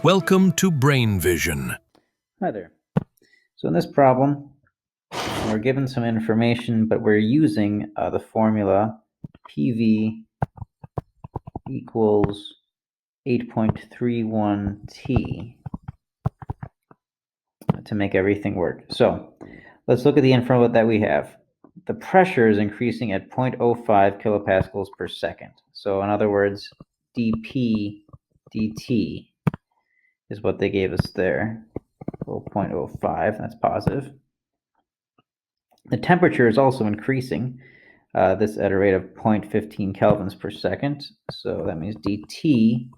Welcome to Brain Vision. Hi there. So in this problem, we're given some information, but we're using the formula PV equals 8.31 T to make everything work. So let's look at the info that we have. The pressure is increasing at 0.05 kilopascals per second. So in other words, dP dt is what they gave us there. 0.05, that's positive. The temperature is also increasing, this at a rate of 0.15 kelvins per second. So that means dt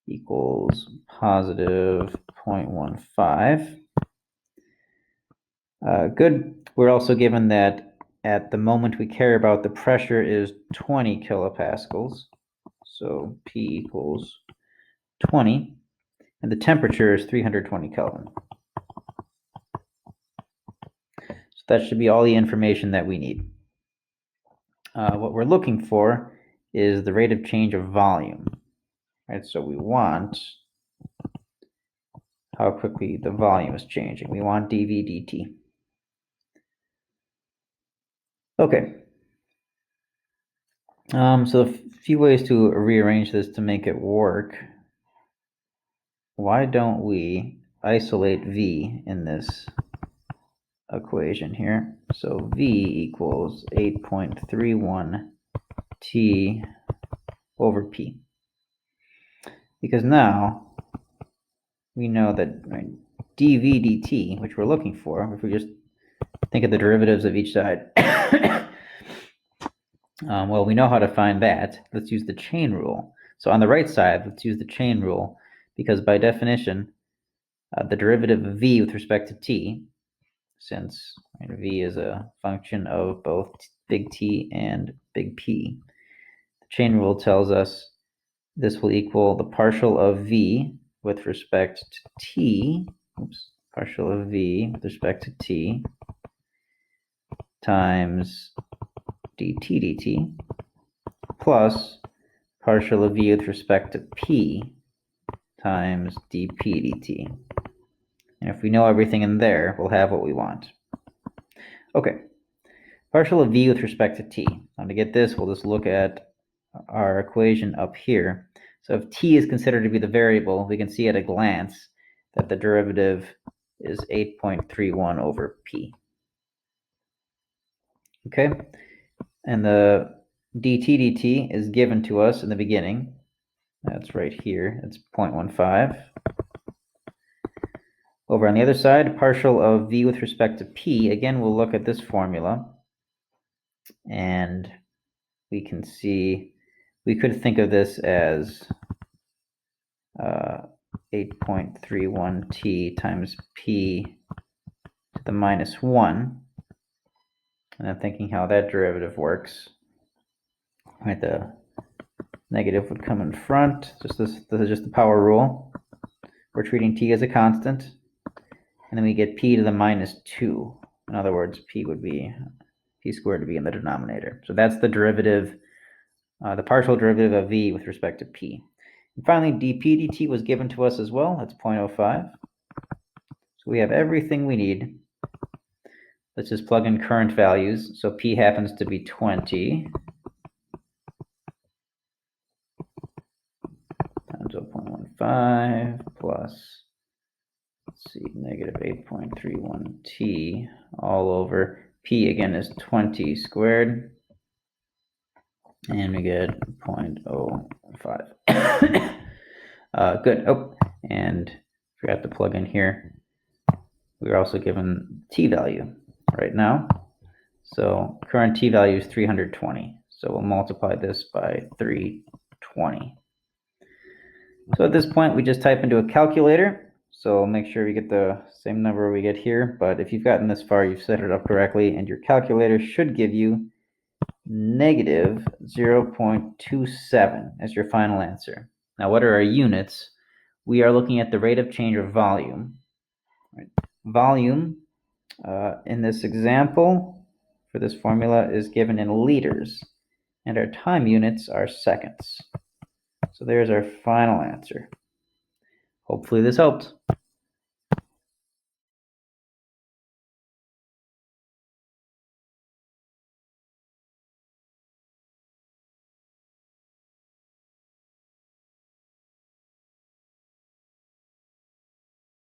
equals positive 0.15. Good. We're also given that at the moment we care about, the pressure is 20 kilopascals. So P equals 20. And the temperature is 320 Kelvin. So that should be all the information that we need. What we're looking for is the rate of change of volume. Right? So we want how quickly the volume is changing. We want dV dt. Okay. So a few ways to rearrange this to make it work. Why don't we isolate V in this equation here? So V equals 8.31 T over P. Because now we know that dV dt, which we're looking for, if we just think of the derivatives of each side, well, we know how to find that. Let's use the chain rule. So on the right side, let's use the chain rule, because by definition, the derivative of v with respect to t, since v is a function of both big T and big P, the chain rule tells us this will equal the partial of v with respect to t, partial of v with respect to t times dt dt plus partial of v with respect to p times dp dt. And if we know everything in there, we'll have what we want. Okay, partial of v with respect to t. Now to get this, we'll just look at our equation up here. So if t is considered to be the variable, we can see at a glance that the derivative is 8.31 over p. Okay, and the dt dt is given to us in the beginning. That's right here. It's 0.15. Over on the other side, partial of v with respect to p. Again, we'll look at this formula, and we can see we could think of this as 8.31 t times p to the minus 1. And I'm thinking how that derivative works. Right, the negative would come in front. This is just the power rule. We're treating t as a constant. And then we get p to the minus 2. In other words, p squared would be in the denominator. So that's the derivative, the partial derivative of v with respect to p. And finally, dp dt was given to us as well. That's 0.05. So we have everything we need. Let's just plug in current values. So p happens to be 20 times 0.15 plus, let's see, negative 8.31 t all over p again is 20 squared, and we get 0.05. Good. Oh, and forgot to plug in here. We're also given t value right now. So current t value is 320. So we'll multiply this by 320. So at this point, we just type into a calculator. So make sure you get the same number we get here. But if you've gotten this far, you've set it up correctly, and your calculator should give you negative 0.27 as your final answer. Now, what are our units? We are looking at the rate of change of volume. Right? Volume, in this example, for this formula, is given in liters, and our time units are seconds. So there's our final answer. Hopefully this helped.